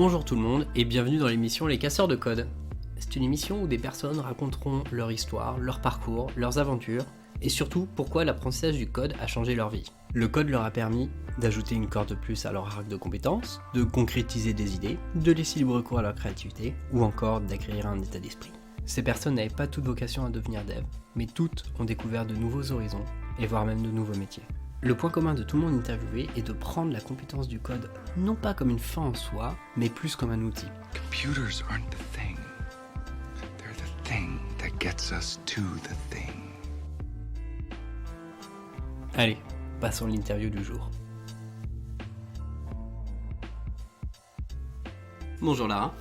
Bonjour tout le monde et bienvenue dans l'émission Les Casseurs de Code. C'est une émission où des personnes raconteront leur histoire, leur parcours, leurs aventures et surtout pourquoi l'apprentissage du code a changé leur vie. Le code leur a permis d'ajouter une corde de plus à leur arc de compétences, de concrétiser des idées, de laisser libre cours à leur créativité ou encore d'acquérir un état d'esprit. Ces personnes n'avaient pas toute vocation à devenir dev, mais toutes ont découvert de nouveaux horizons et voire même de nouveaux métiers. Le point commun de tout le monde interviewé est de prendre la compétence du code non pas comme une fin en soi, mais plus comme un outil. Computers aren't the thing. They're the thing that gets us to the thing. Allez, passons à l'interview du jour. Bonjour Lara.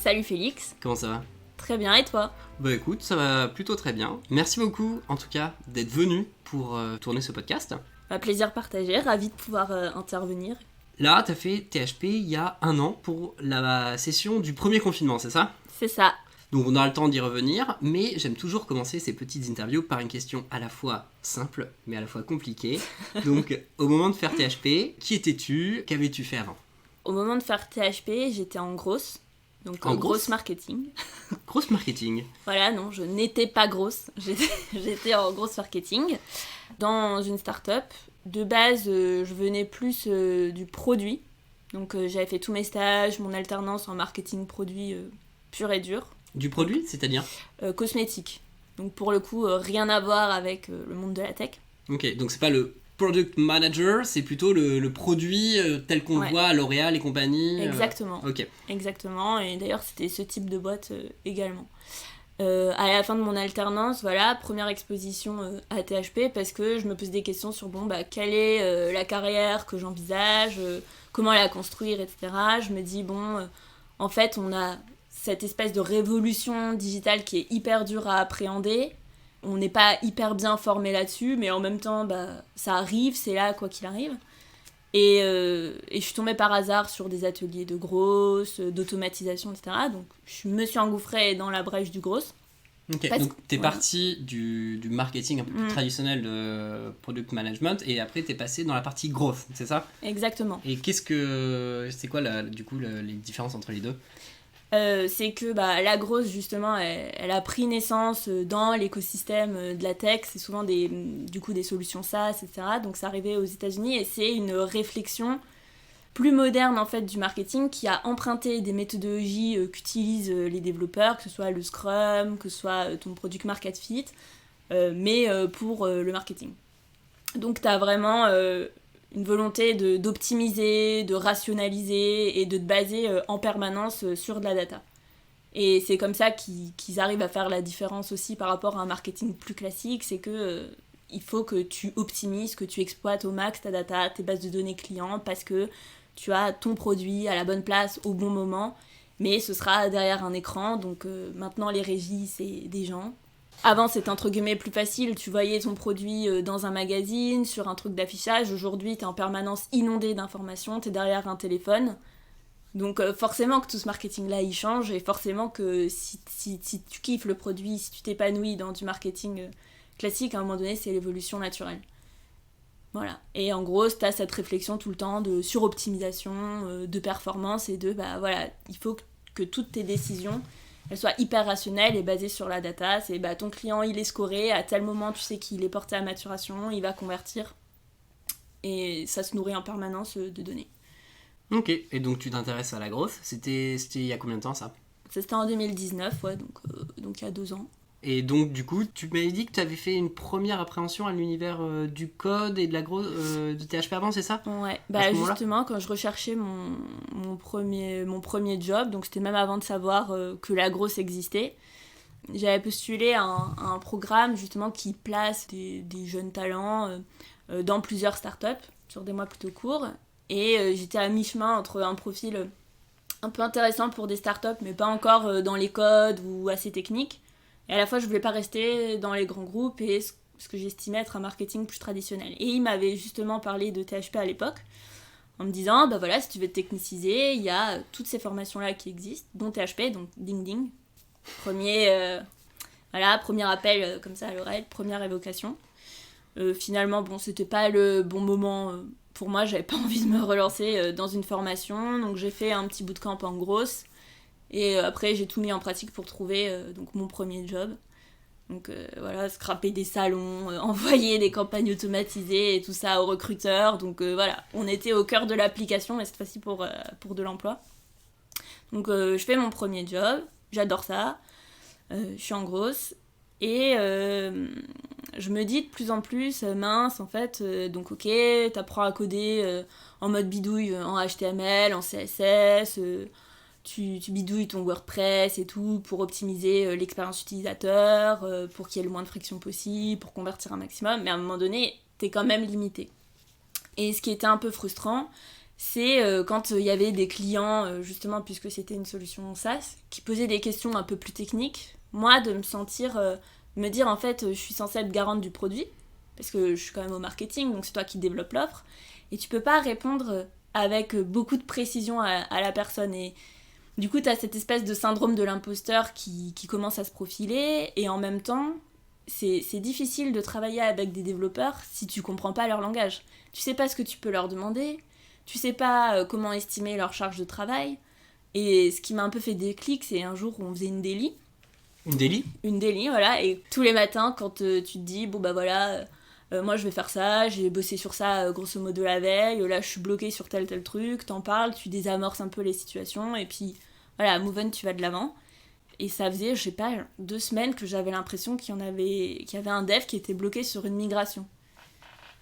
Salut Félix. Comment ça va ? Très bien, et toi ? Bah écoute, ça va plutôt très bien. Merci beaucoup en tout cas d'être venu pour tourner ce podcast. Plaisir partagé, ravi de pouvoir intervenir. Là, t'as fait THP il y a 1 an pour la session du premier confinement, c'est ça ? C'est ça. Donc on aura le temps d'y revenir, mais j'aime toujours commencer ces petites interviews par une question à la fois simple, mais à la fois compliquée. Donc au moment de faire THP, qui étais-tu ? Qu'avais-tu fait avant ? Au moment de faire THP, j'étais en grosse. Donc En grosse marketing. Grosse marketing. Voilà, non, je n'étais pas grosse. J'étais en grosse marketing. Dans une start-up. De base, je venais plus du produit. Donc j'avais fait tous mes stages, mon alternance en marketing produit pur et dur. Du produit, c'est-à-dire ? Cosmétique. Donc pour le coup, rien à voir avec le monde de la tech. Ok, donc c'est pas le product manager, c'est plutôt le produit tel qu'on le voit à L'Oréal et compagnie. Exactement. Ok. Exactement, et d'ailleurs c'était ce type de boîte également. À la fin de mon alternance, voilà, première exposition à THP parce que je me pose des questions sur quelle est la carrière que j'envisage, comment la construire, etc. Je me dis en fait on a cette espèce de révolution digitale qui est hyper dure à appréhender. On n'est pas hyper bien formé là-dessus, mais en même temps, ça arrive, c'est là quoi qu'il arrive. Et je suis tombée par hasard sur des ateliers de grosse, d'automatisation, etc. Donc je me suis engouffrée dans la brèche du grosse. Ok, donc t'es partie du marketing un peu plus traditionnel de product management et après t'es passée dans la partie growth, c'est ça ? Exactement. Et c'est quoi les différences entre les deux ? C'est que la grosse justement elle a pris naissance dans l'écosystème de la tech, c'est souvent des solutions SaaS, etc. Donc c'est arrivé aux États-Unis et c'est une réflexion plus moderne en fait du marketing qui a emprunté des méthodologies qu'utilisent les développeurs, que ce soit le Scrum, que ce soit ton Product Market Fit, mais pour le marketing. Donc t'as vraiment une volonté d'optimiser, de rationaliser et de te baser en permanence sur de la data. Et c'est comme ça qu'ils arrivent à faire la différence aussi par rapport à un marketing plus classique, c'est que il faut que tu optimises, que tu exploites au max ta data, tes bases de données clients, parce que tu as ton produit à la bonne place au bon moment, mais ce sera derrière un écran, donc maintenant les régies c'est des gens. Avant, c'était entre guillemets plus facile, tu voyais ton produit dans un magazine, sur un truc d'affichage. Aujourd'hui, t'es en permanence inondé d'informations, t'es derrière un téléphone. Donc forcément que tout ce marketing-là, il change, et forcément que si tu kiffes le produit, si tu t'épanouis dans du marketing classique, à un moment donné, c'est l'évolution naturelle. Voilà. Et en gros, t'as cette réflexion tout le temps de suroptimisation, de performance, et il faut que toutes tes décisions elle soit hyper rationnelle et basée sur la data. C'est ton client, il est scoré, à tel moment, tu sais qu'il est porté à maturation, il va convertir. Et ça se nourrit en permanence de données. Ok, et donc tu t'intéresses à la growth. C'était il y a combien de temps ça ? C'était en 2019, ouais, donc il y a 2 ans. Et donc du coup, tu m'avais dit que tu avais fait une première appréhension à l'univers du code et de la growth de THP avant, c'est ça ? Ouais, justement, quand je recherchais mon premier job, donc c'était même avant de savoir que la grosse existait, j'avais postulé à un programme justement qui place des jeunes talents dans plusieurs startups sur des mois plutôt courts. Et j'étais à mi-chemin entre un profil un peu intéressant pour des startups, mais pas encore dans les codes ou assez technique. Et à la fois, je voulais pas rester dans les grands groupes et ce que j'estimais être un marketing plus traditionnel. Et il m'avait justement parlé de THP à l'époque, en me disant, si tu veux te techniciser, il y a toutes ces formations-là qui existent, dont THP, donc ding ding. Premier appel comme ça à l'oreille, première évocation. Finalement, c'était pas le bon moment pour moi, j'avais pas envie de me relancer dans une formation, donc j'ai fait un petit bootcamp en grosse. Et après, j'ai tout mis en pratique pour trouver donc mon premier job. Donc voilà, scraper des salons, envoyer des campagnes automatisées et tout ça aux recruteurs. Donc voilà, on était au cœur de l'application, mais cette fois-ci pour de l'emploi. Donc je fais mon premier job, j'adore ça, je suis en grosse. Et je me dis de plus en plus, mince en fait, donc ok, t'apprends à coder en mode bidouille, en HTML, en CSS... Tu bidouilles ton WordPress et tout pour optimiser l'expérience utilisateur, pour qu'il y ait le moins de friction possible, pour convertir un maximum, mais à un moment donné, t'es quand même limité. Et ce qui était un peu frustrant, c'est quand il y avait des clients, justement, puisque c'était une solution SaaS, qui posaient des questions un peu plus techniques, moi, de me dire en fait, je suis censée être garante du produit, parce que je suis quand même au marketing, donc c'est toi qui développe l'offre, et tu peux pas répondre avec beaucoup de précision à la personne. Et du coup, t'as cette espèce de syndrome de l'imposteur qui commence à se profiler, et en même temps, c'est difficile de travailler avec des développeurs si tu comprends pas leur langage. Tu sais pas ce que tu peux leur demander, tu sais pas comment estimer leur charge de travail, et ce qui m'a un peu fait déclic, c'est un jour où on faisait une daily. Une daily ? Une daily, voilà, et tous les matins, quand tu te dis, bon bah voilà... moi je vais faire ça, j'ai bossé sur ça grosso modo la veille, là je suis bloquée sur tel truc, t'en parles, tu désamorces un peu les situations, et puis voilà, move on, tu vas de l'avant. Et ça faisait, je sais pas, 2 semaines que j'avais l'impression qu'il y avait un dev qui était bloqué sur une migration.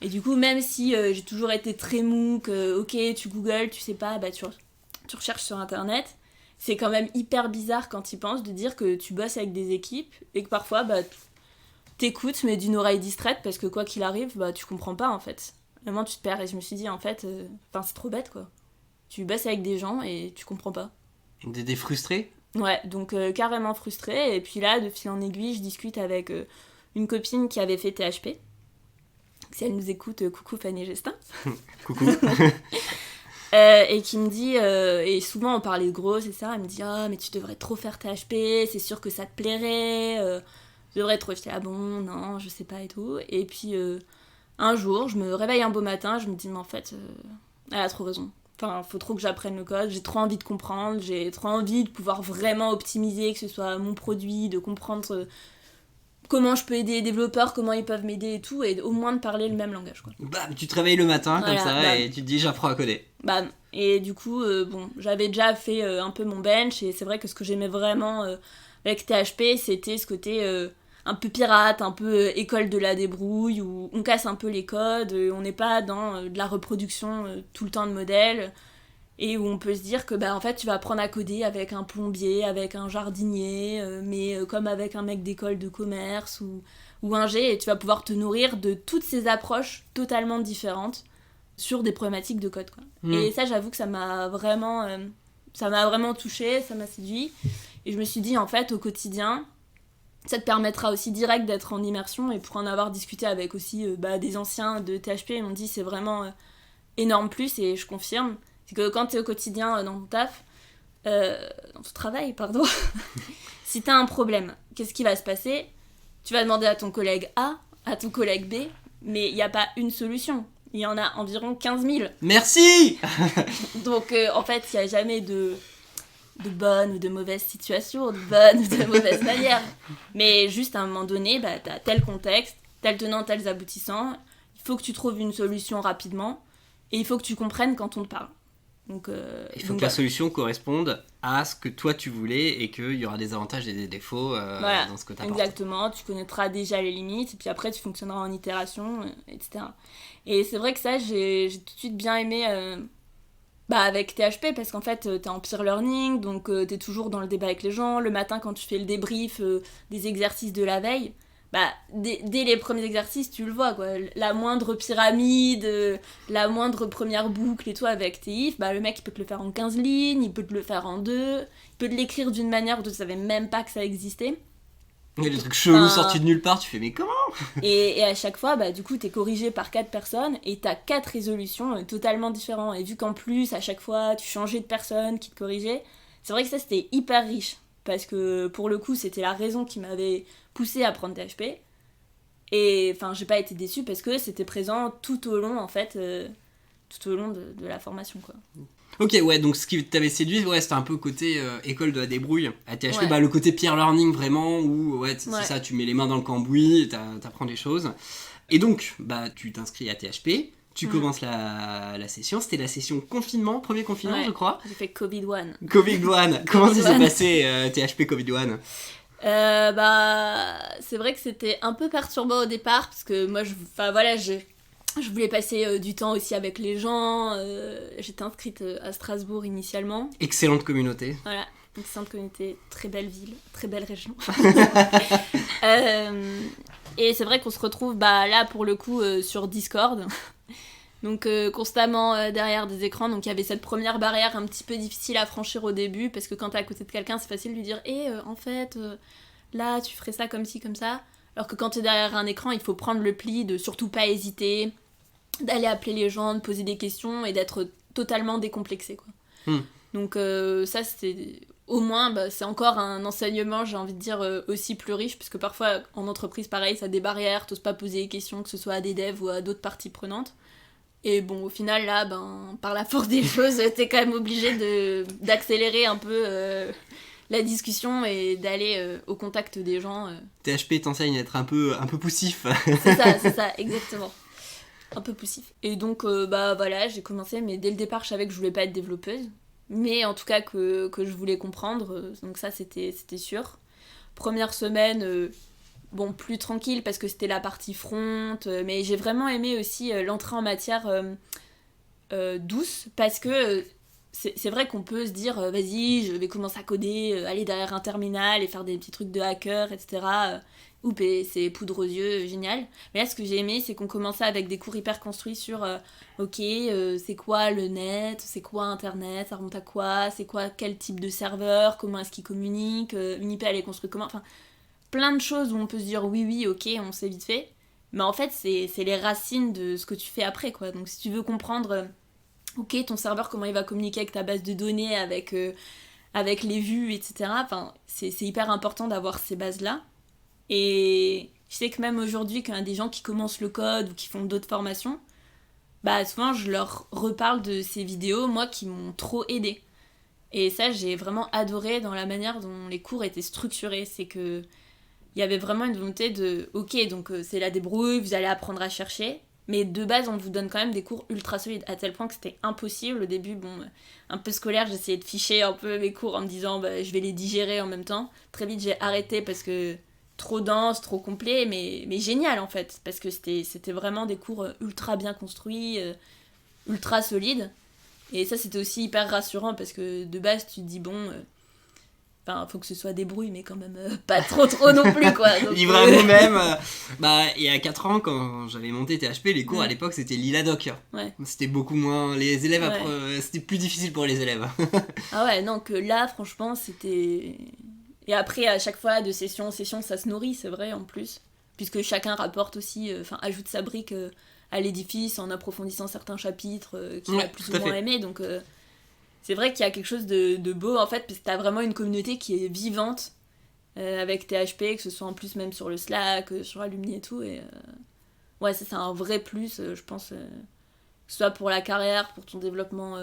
Et du coup, même si j'ai toujours été très mou, que ok, tu googles, tu sais pas, bah tu recherches sur internet, c'est quand même hyper bizarre quand tu penses de dire que tu bosses avec des équipes et que parfois, bah t'écoutes mais d'une oreille distraite parce que quoi qu'il arrive, bah tu comprends pas en fait. Vraiment tu te perds, et je me suis dit en fait, c'est trop bête quoi. Tu bosses avec des gens et tu comprends pas. T'étais frustrée ? Ouais, donc carrément frustrée, et puis là, de fil en aiguille, je discute avec une copine qui avait fait THP. Si elle nous écoute, coucou Fanny Gestin. Coucou. Et qui me dit, et souvent on parlait de gros, c'est ça, elle me dit « Ah, mais tu devrais trop faire THP, c'est sûr que ça te plairait, tu devrais trop... » J'étais « Ah bon, non, je sais pas et tout. » Et puis un jour, je me réveille un beau matin, je me dis « Mais en fait, elle a trop raison. Enfin, faut trop que j'apprenne le code, j'ai trop envie de comprendre, j'ai trop envie de pouvoir vraiment optimiser, que ce soit mon produit, de comprendre comment je peux aider les développeurs, comment ils peuvent m'aider et tout, et au moins de parler le même langage, quoi. Bam, tu te réveilles le matin, voilà, comme ça, bam. Et tu te dis j'apprends à coder. Bam. Et du coup, bon, j'avais déjà fait un peu mon bench, et c'est vrai que ce que j'aimais vraiment avec THP, c'était ce côté un peu pirate, un peu école de la débrouille, où on casse un peu les codes, on n'est pas dans de la reproduction tout le temps de modèles, et où on peut se dire que bah, en fait, tu vas apprendre à coder avec un plombier, avec un jardinier, mais comme avec un mec d'école de commerce ou un G, et tu vas pouvoir te nourrir de toutes ces approches totalement différentes sur des problématiques de code, quoi. Et ça, j'avoue que ça m'a vraiment touchée, ça m'a séduit, et je me suis dit, en fait, au quotidien, ça te permettra aussi direct d'être en immersion, et pour en avoir discuté avec aussi des anciens de THP, ils m'ont dit c'est vraiment énorme plus, et je confirme, c'est que quand t'es au quotidien dans ton taf, dans ton travail, pardon, si t'as un problème, qu'est-ce qui va se passer ? Tu vas demander à ton collègue A, à ton collègue B, mais il n'y a pas une solution. Il y en a environ 15 000. Merci. Donc en fait, il n'y a jamais de bonne ou de mauvaise situation, de bonne ou de mauvaise manière. Mais juste à un moment donné, bah, t'as tel contexte, tel tenant, tels aboutissants. Il faut que tu trouves une solution rapidement, et il faut que tu comprennes quand on te parle. Donc, il faut que la solution corresponde à ce que toi tu voulais, et qu'il y aura des avantages et des défauts voilà, dans ce que tu apportes. Exactement, tu connaîtras déjà les limites, et puis après tu fonctionneras en itération, etc. Et c'est vrai que ça, j'ai tout de suite bien aimé avec THP, parce qu'en fait t'es en peer learning, donc t'es toujours dans le débat avec les gens. Le matin, quand tu fais le débrief des exercices de la veille, dès les premiers exercices, tu le vois, quoi. La moindre pyramide, la moindre première boucle et tout avec tes ifs, le mec il peut te le faire en 15 lignes, il peut te le faire en 2, il peut te l'écrire d'une manière où tu savais même pas que ça existait. Il y a des trucs chelous sortis de nulle part, tu fais mais comment ? Et à chaque fois, du coup, t'es corrigé par 4 personnes, et t'as 4 résolutions totalement différentes. Et vu qu'en plus, à chaque fois, tu changeais de personne qui te corrigeait, c'est vrai que ça, c'était hyper riche. Parce que, pour le coup, c'était la raison qui m'avait poussée à prendre THP. Et, enfin, j'ai pas été déçue parce que c'était présent tout au long, en fait, tout au long de la formation, quoi. Ok, ouais, donc ce qui t'avait séduit, ouais, c'était un peu côté école de la débrouille. À THP, Ouais. bah, le côté peer learning vraiment, où ouais, c'est Ouais. ça, tu mets les mains dans le cambouis, et t'apprends des choses. Et donc, bah, tu t'inscris à THP, tu commences la session, c'était la session confinement, premier confinement, Ouais. je crois. J'ai fait Covid-1. Covid-1, comment ça s'est Covid-1. passé THP Covid-1? Bah, c'est vrai que c'était un peu perturbant au départ, parce que moi, je voulais passer du temps aussi avec les gens. J'étais inscrite à Strasbourg initialement. Excellente communauté. Voilà, excellente communauté, très belle ville, très belle région. Et c'est vrai qu'on se retrouve là pour le coup sur Discord. Donc constamment derrière des écrans. Donc il y avait cette première barrière un petit peu difficile à franchir au début, parce que quand t'es à côté de quelqu'un, c'est facile de lui dire en fait, là tu ferais ça comme ci, comme ça. Alors que quand t'es derrière un écran, il faut prendre le pli de surtout pas hésiter, d'aller appeler les gens, de poser des questions et d'être totalement décomplexé, quoi. Donc ça c'était au moins c'est encore un enseignement, j'ai envie de dire, aussi plus riche, parce que parfois en entreprise pareil, ça a des barrières, t'oses pas poser des questions, que ce soit à des devs ou à d'autres parties prenantes. Et bon, au final là, par la force des choses, t'es quand même obligé d'accélérer un peu la discussion et d'aller au contact des gens. THP t'enseigne à être un peu poussif. C'est ça, exactement. Un peu poussif. Et donc, voilà, j'ai commencé, mais dès le départ, je savais que je voulais pas être développeuse. Mais en tout cas, que je voulais comprendre. Donc ça, c'était sûr. Première semaine, plus tranquille, parce que c'était la partie front. Mais j'ai vraiment aimé aussi l'entrée en matière douce, parce que c'est vrai qu'on peut se dire vas-y, je vais commencer à coder, aller derrière un terminal et faire des petits trucs de hacker, etc. Oups, et c'est poudre aux yeux, génial. Mais là, ce que j'ai aimé, c'est qu'on commençait avec des cours hyper construits sur c'est quoi le net, c'est quoi Internet, ça remonte à quoi, c'est quoi, quel type de serveur, comment est-ce qu'ils communiquent, une IP elle est construite comment, enfin plein de choses où on peut se dire oui, ok, on sait vite fait. Mais en fait, c'est les racines de ce que tu fais après, quoi. Donc si tu veux comprendre ok, ton serveur, comment il va communiquer avec ta base de données, avec les vues, etc. Enfin, c'est hyper important d'avoir ces bases-là. Et je sais que même aujourd'hui, quand il y a des gens qui commencent le code ou qui font d'autres formations, souvent je leur reparle de ces vidéos, moi, qui m'ont trop aidée. Et ça, j'ai vraiment adoré dans la manière dont les cours étaient structurés. C'est que il y avait vraiment une volonté de ok, donc c'est la débrouille, vous allez apprendre à chercher. Mais de base, on vous donne quand même des cours ultra solides, à tel point que c'était impossible. Au début, un peu scolaire, j'essayais de ficher un peu mes cours en me disant je vais les digérer en même temps. Très vite, j'ai arrêté parce que trop dense, trop complet, mais génial en fait. Parce que c'était vraiment des cours ultra bien construits, ultra solides. Et ça, c'était aussi hyper rassurant, parce que de base, tu te dis faut que ce soit des brouilles, mais quand même pas trop non plus, quoi. Donc, Livré à vous-même. Il y a 4 ans, quand j'avais monté THP, les cours à l'époque c'était Liladoc. Ouais. C'était beaucoup moins. Les élèves, c'était plus difficile pour les élèves. Ah ouais, non, que là, franchement, c'était. Et après, à chaque fois, de session en session, ça se nourrit, c'est vrai, en plus. Puisque chacun rapporte aussi, ajoute sa brique à l'édifice en approfondissant certains chapitres qu'il a plus ou moins aimé. Donc. C'est vrai qu'il y a quelque chose de beau, en fait, parce que t'as vraiment une communauté qui est vivante avec THP, que ce soit en plus même sur le Slack, sur Alumni et tout. Et ouais, ça, c'est un vrai plus, je pense, que ce soit pour la carrière, pour ton développement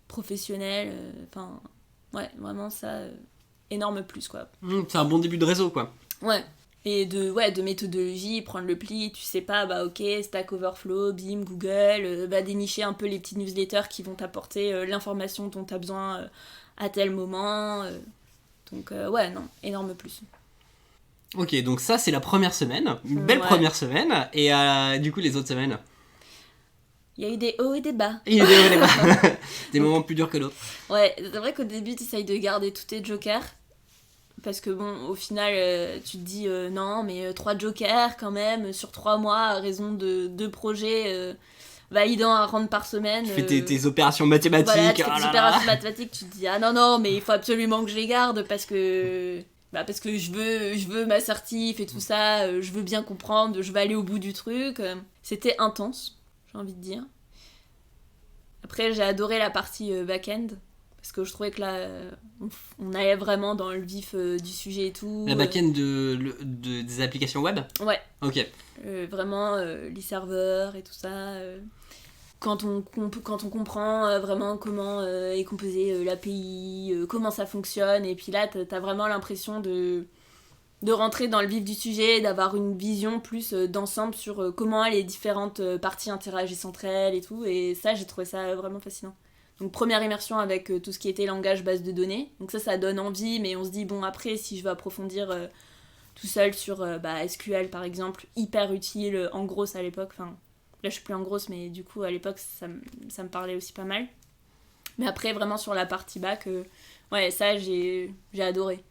professionnel. Ouais, vraiment ça, énorme plus, quoi. C'est un bon début de réseau, quoi. Ouais. Et de méthodologie, prendre le pli, tu sais pas, ok, Stack Overflow, Bing, Google, dénicher un peu les petites newsletters qui vont t'apporter l'information dont t'as besoin à tel moment. Donc ouais, non, énorme plus. Ok, donc ça c'est la première semaine, une belle première semaine, et du coup les autres semaines il y a eu des hauts et des bas. Il y a eu des hauts et des bas. Des moments plus durs que d'autres. Ouais, c'est vrai qu'au début tu essayes de garder tous tes jokers. Parce que au final, tu te dis non, mais 3 jokers quand même, sur 3 mois, à raison de 2 projets validant à rendre par semaine. Tu fais tes opérations mathématiques. Voilà, tu fais tes opérations mathématiques, tu te dis ah non, mais il faut absolument que je les garde parce que je veux ma certif et tout ça, je veux bien comprendre, je veux aller au bout du truc. C'était intense, j'ai envie de dire. Après, j'ai adoré la partie back-end. Parce que je trouvais que là, on allait vraiment dans le vif du sujet et tout. La back-end des applications web ? Ouais. Ok. Vraiment, les serveurs et tout ça. quand on comprend vraiment comment est composée l'API, comment ça fonctionne, et puis là t'as vraiment l'impression de rentrer dans le vif du sujet, d'avoir une vision plus d'ensemble sur comment les différentes parties interagissent entre elles et tout, et ça j'ai trouvé ça vraiment fascinant. Donc première immersion avec tout ce qui était langage base de données, donc ça donne envie, mais on se dit bon après si je veux approfondir tout seul sur SQL par exemple, hyper utile en grosse à l'époque, enfin là je suis plus en grosse mais du coup à l'époque ça me parlait aussi pas mal. Mais après vraiment sur la partie bac, ouais ça j'ai adoré.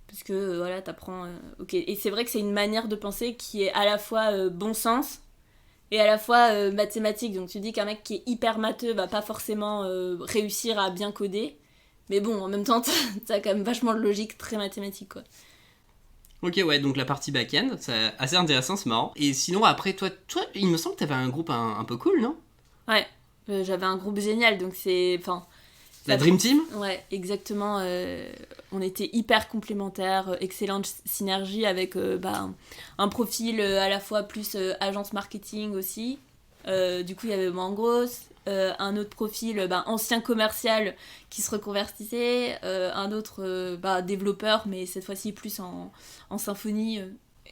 Parce que voilà, t'apprends. Ok. Et c'est vrai que c'est une manière de penser qui est à la fois bon sens et à la fois mathématique. Donc tu dis qu'un mec qui est hyper matheux va pas forcément réussir à bien coder. Mais bon, en même temps, t'as quand même vachement de logique très mathématique, quoi. Ok, ouais, donc la partie back-end, c'est assez intéressant, c'est marrant. Et sinon, après, toi il me semble que t'avais un groupe un peu cool, non ? Ouais, j'avais un groupe génial, donc c'est. Enfin. La Dream Team ? Ouais, exactement. On était hyper complémentaires, excellente synergie avec un profil à la fois plus agence marketing aussi. Du coup, il y avait moi en grosse, un autre profil ancien commercial qui se reconvertissait, un autre développeur, mais cette fois-ci plus en symphonie.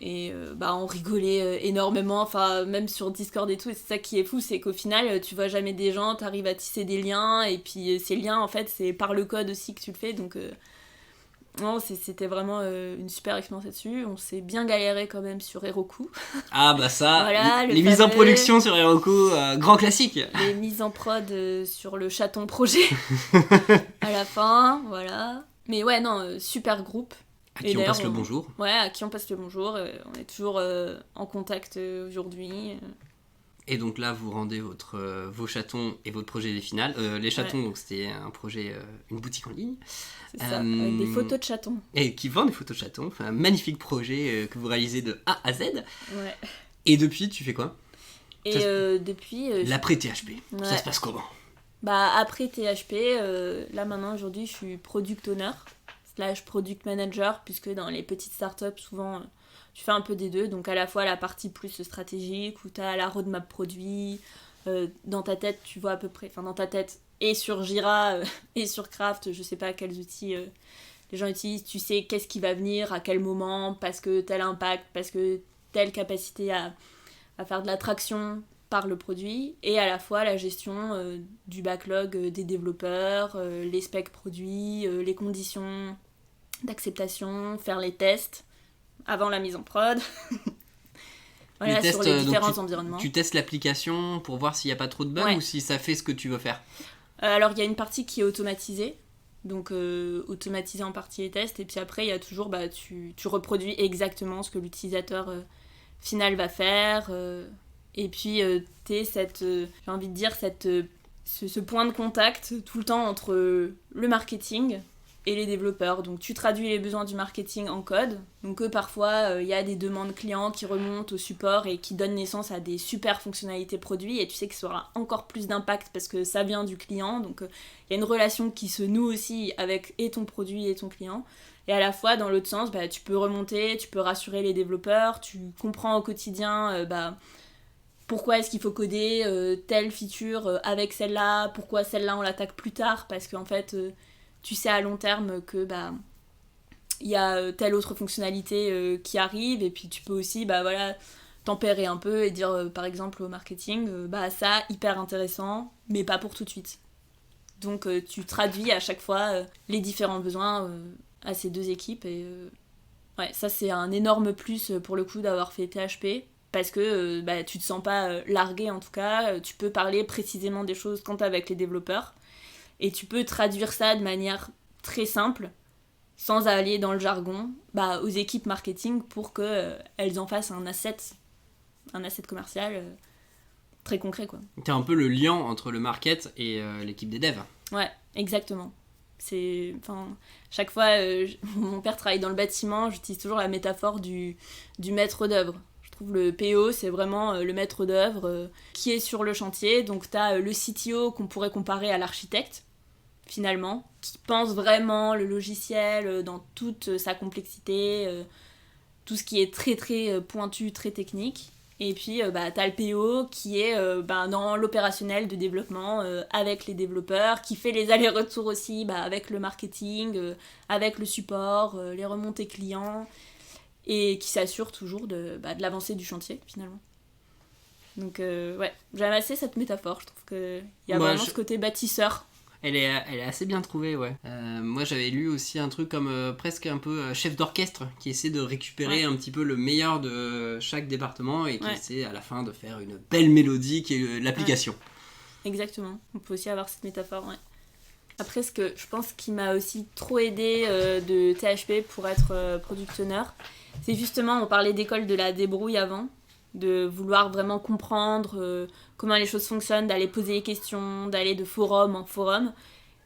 Et on rigolait énormément, enfin même sur Discord et tout, et c'est ça qui est fou, c'est qu'au final tu vois jamais des gens, t'arrives à tisser des liens, et puis ces liens en fait c'est par le code aussi que tu le fais, donc non, c'était vraiment une super expérience là-dessus. On s'est bien galéré quand même sur Heroku. Ah bah ça, voilà, les mises en production sur Heroku, grand classique. Les mises en prod sur le chaton projet à la fin, voilà. Mais ouais non, super groupe. À qui on passe le bonjour. Ouais, à qui on passe le bonjour. On est toujours en contact aujourd'hui. Et donc là, vous rendez vos chatons et votre projet des finales. Les chatons, donc c'était un projet, une boutique en ligne. C'est ça, avec des photos de chatons. Et qui vend des photos de chatons. Enfin, un magnifique projet que vous réalisez de A à Z. Ouais. Et depuis, tu fais quoi ? Et depuis... L'après-THP, ça se passe comment ? Après THP, là maintenant, aujourd'hui, je suis product owner. / product manager, puisque dans les petites startups, souvent, tu fais un peu des deux. Donc à la fois la partie plus stratégique, où tu as la roadmap produit, dans ta tête, tu vois à peu près, enfin dans ta tête, et sur Jira, et sur Craft, je sais pas quels outils les gens utilisent, tu sais qu'est-ce qui va venir, à quel moment, parce que tel impact, parce que telle capacité à faire de l'attraction par le produit, et à la fois la gestion du backlog des développeurs, les specs produits, les conditions d'acceptation, faire les tests avant la mise en prod. Voilà, les tests, sur les différents environnements. Tu testes l'application pour voir s'il n'y a pas trop de bugs ou si ça fait ce que tu veux faire. Alors il y a une partie qui est automatisée, donc automatiser en partie les tests, et puis après il y a toujours, tu reproduis exactement ce que l'utilisateur final va faire, et puis t'es j'ai envie de dire, ce point de contact tout le temps entre le marketing et les développeurs. Donc tu traduis les besoins du marketing en code, donc parfois il y a des demandes clients qui remontent au support et qui donnent naissance à des super fonctionnalités produits, et tu sais que ça aura encore plus d'impact parce que ça vient du client, donc il y a une relation qui se noue aussi avec et ton produit et ton client. Et à la fois, dans l'autre sens, tu peux remonter, tu peux rassurer les développeurs, tu comprends au quotidien pourquoi est-ce qu'il faut coder telle feature avec celle-là, pourquoi celle-là on l'attaque plus tard, parce qu'en fait tu sais à long terme que il y a telle autre fonctionnalité qui arrive, et puis tu peux aussi tempérer un peu et dire par exemple au marketing ça hyper intéressant mais pas pour tout de suite. Donc tu traduis à chaque fois les différents besoins à ces deux équipes, et ça c'est un énorme plus pour le coup d'avoir fait THP, parce que tu te sens pas largué, en tout cas tu peux parler précisément des choses quand t'es avec les développeurs, et tu peux traduire ça de manière très simple sans aller dans le jargon aux équipes marketing pour qu'elles en fassent un asset commercial très concret, quoi. T'es un peu le lien entre le market et l'équipe des devs. Ouais, exactement. Chaque fois, mon père travaille dans le bâtiment, j'utilise toujours la métaphore du maître d'œuvre. Je trouve le PO, c'est vraiment le maître d'œuvre qui est sur le chantier. Donc t'as le CTO qu'on pourrait comparer à l'architecte, finalement, qui pense vraiment le logiciel dans toute sa complexité, tout ce qui est très très pointu, très technique. Et puis t'as le PO qui est dans l'opérationnel de développement avec les développeurs, qui fait les allers-retours aussi avec le marketing, avec le support, les remontées clients, et qui s'assure toujours de l'avancée du chantier finalement. Donc j'aime assez cette métaphore, je trouve qu'il y a vraiment ce côté bâtisseur. Elle est assez bien trouvée, ouais. Moi, j'avais lu aussi un truc comme presque un peu chef d'orchestre qui essaie de récupérer un petit peu le meilleur de chaque département et qui essaie à la fin de faire une belle mélodie qui est l'application. Ouais. Exactement. On peut aussi avoir cette métaphore, ouais. Après, ce que je pense qui m'a aussi trop aidé de THP pour être product owner, c'est justement, on parlait d'école de la débrouille avant, de vouloir vraiment comprendre comment les choses fonctionnent, d'aller poser des questions, d'aller de forum en forum.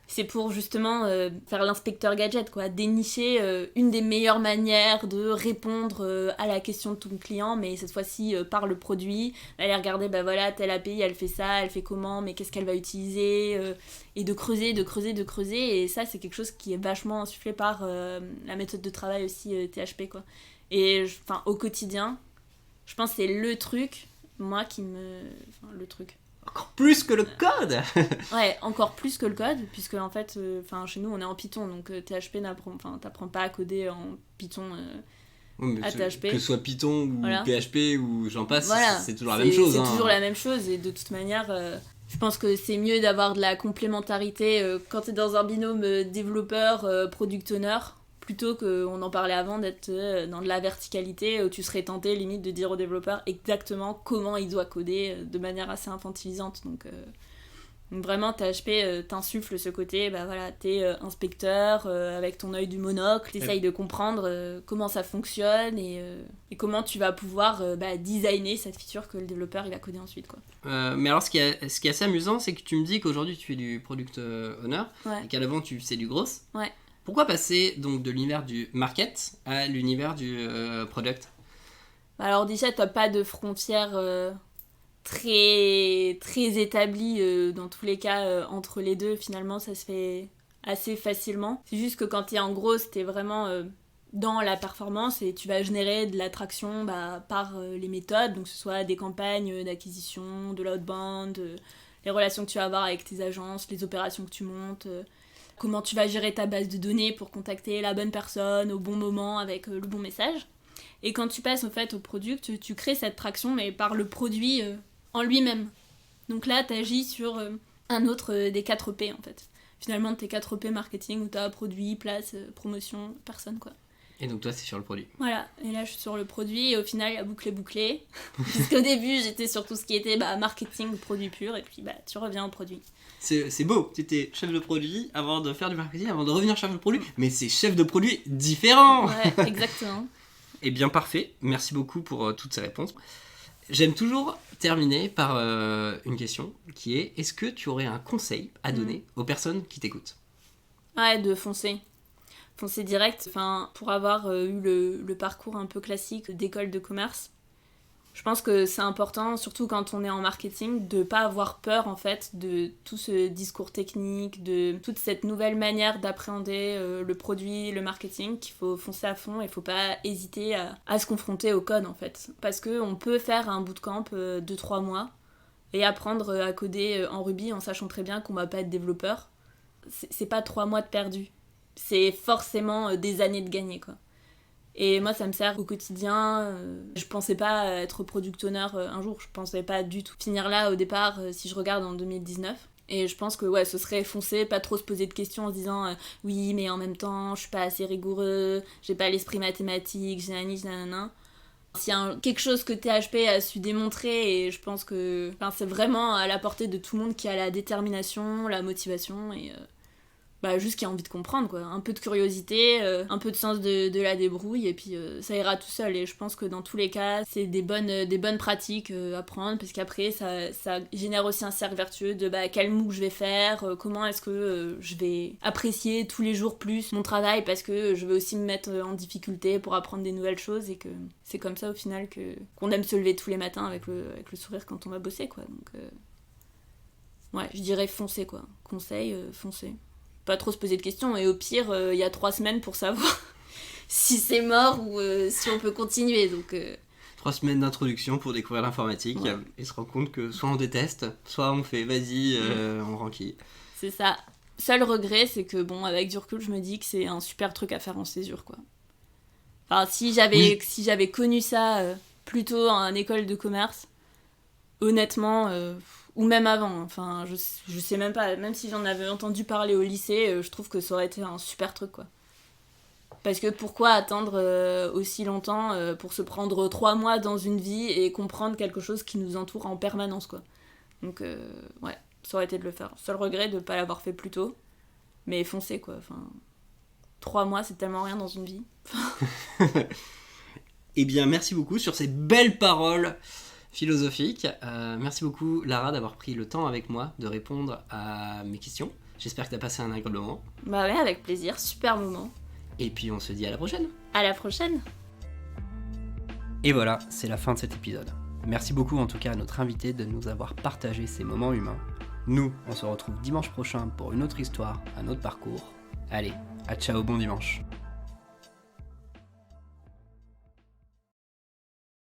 C'est pour justement faire l'inspecteur gadget, quoi, dénicher une des meilleures manières de répondre à la question de ton client, mais cette fois-ci par le produit, aller regarder, telle API, elle fait ça, elle fait comment, mais qu'est-ce qu'elle va utiliser, et de creuser, et ça c'est quelque chose qui est vachement insufflé par la méthode de travail aussi THP, quoi. Et au quotidien, je pense que c'est le truc, moi, qui me... le truc. Encore plus que le code. Ouais, encore plus que le code, puisque en fait, chez nous, on est en Python, donc THP t'apprends pas à coder en Python à THP. Que ce soit Python ou PHP ou j'en passe, c'est toujours la même chose. C'est toujours la même chose, et de toute manière, je pense que c'est mieux d'avoir de la complémentarité quand t'es dans un binôme développeur-product owner, plutôt qu'on en parlait avant d'être dans de la verticalité où tu serais tenté limite de dire au développeur exactement comment il doit coder de manière assez infantilisante. Donc vraiment THP t'insuffle ce côté, t'es inspecteur avec ton œil du monocle, t'essayes de comprendre comment ça fonctionne et comment tu vas pouvoir designer cette feature que le développeur il va coder ensuite, quoi. Mais alors ce qui est assez amusant, c'est que tu me dis qu'aujourd'hui tu fais du product owner et qu'à l'avant tu faisais du gross. Ouais. Pourquoi passer donc de l'univers du market à l'univers du product ? Alors déjà, t'as pas de frontières très, très établies dans tous les cas entre les deux. Finalement, ça se fait assez facilement. C'est juste que quand t'es en gros, t'es vraiment dans la performance et tu vas générer de l'attraction par les méthodes, donc que ce soit des campagnes d'acquisition, de l'outbound, les relations que tu vas avoir avec tes agences, les opérations que tu montes... comment tu vas gérer ta base de données pour contacter la bonne personne au bon moment avec le bon message. Et quand tu passes en fait au product, tu crées cette traction mais par le produit en lui-même. Donc là, tu agis sur un autre des 4 P en fait. Finalement, tes 4 P marketing où tu as produit, place, promotion, personne, quoi. Et donc toi, c'est sur le produit. Voilà, et là je suis sur le produit et au final il y a bouclé. Puisqu'au début j'étais sur tout ce qui était marketing, produit pur, et puis tu reviens au produit. C'est beau, tu étais chef de produit avant de faire du marketing, avant de revenir chef de produit, mais c'est chef de produit différent. Ouais, exactement. Eh bien parfait, merci beaucoup pour toutes ces réponses. J'aime toujours terminer par une question qui est, est-ce que tu aurais un conseil à donner aux personnes qui t'écoutent ? Ouais, de foncer. Foncer direct, pour avoir eu le parcours un peu classique d'école de commerce, je pense que c'est important, surtout quand on est en marketing, de pas avoir peur en fait de tout ce discours technique, de toute cette nouvelle manière d'appréhender le produit, le marketing, qu'il faut foncer à fond et il faut pas hésiter à se confronter au code en fait. Parce qu'on peut faire un bootcamp de 3 mois et apprendre à coder en Ruby en sachant très bien qu'on va pas être développeur. C'est pas 3 mois de perdu. C'est forcément des années de gagné, quoi. Et moi, ça me sert au quotidien. Je pensais pas être product owner un jour, je pensais pas du tout finir là au départ si je regarde en 2019. Et je pense que ce serait foncer, pas trop se poser de questions en se disant oui, mais en même temps, je suis pas assez rigoureux, j'ai pas l'esprit mathématique, j'ai nanana. S'il y a quelque chose que THP a su démontrer, et je pense que c'est vraiment à la portée de tout le monde qui a la détermination, la motivation et juste qui a envie de comprendre, quoi. Un peu de curiosité, un peu de sens de la débrouille, et puis ça ira tout seul. Et je pense que dans tous les cas, c'est des bonnes pratiques à prendre, parce qu'après, ça génère aussi un cercle vertueux de quel MOOC je vais faire, comment est-ce que je vais apprécier tous les jours plus mon travail, parce que je vais aussi me mettre en difficulté pour apprendre des nouvelles choses, et que c'est comme ça au final qu'on aime se lever tous les matins avec le sourire quand on va bosser, quoi. Donc je dirais foncer, quoi. Conseil, foncer. Pas trop se poser de questions, et au pire il y a 3 semaines pour savoir si c'est mort ou si on peut continuer, donc 3 semaines d'introduction pour découvrir l'informatique et se rendre compte que soit on déteste, soit on fait vas-y, on renquille. C'est ça. Seul regret, c'est que bon, avec du recul, je me dis que c'est un super truc à faire en césure, quoi. Enfin, si j'avais connu ça plus tôt en école de commerce, honnêtement, ou même avant, enfin, je sais même pas, même si j'en avais entendu parler au lycée, je trouve que ça aurait été un super truc, quoi. Parce que pourquoi attendre aussi longtemps pour se prendre 3 mois dans une vie et comprendre quelque chose qui nous entoure en permanence, quoi. Donc, ouais, ça aurait été de le faire. Seul regret de ne pas l'avoir fait plus tôt, mais foncez, quoi. Enfin, 3 mois, c'est tellement rien dans une vie. Eh bien, merci beaucoup sur ces belles paroles philosophiques. Merci beaucoup, Lara, d'avoir pris le temps avec moi de répondre à mes questions. J'espère que tu as passé un agréable moment. Bah ouais, avec plaisir, super moment. Et puis on se dit à la prochaine. À la prochaine. Et voilà, c'est la fin de cet épisode. Merci beaucoup en tout cas à notre invité de nous avoir partagé ces moments humains. Nous, on se retrouve dimanche prochain pour une autre histoire, un autre parcours. Allez, à ciao, bon dimanche.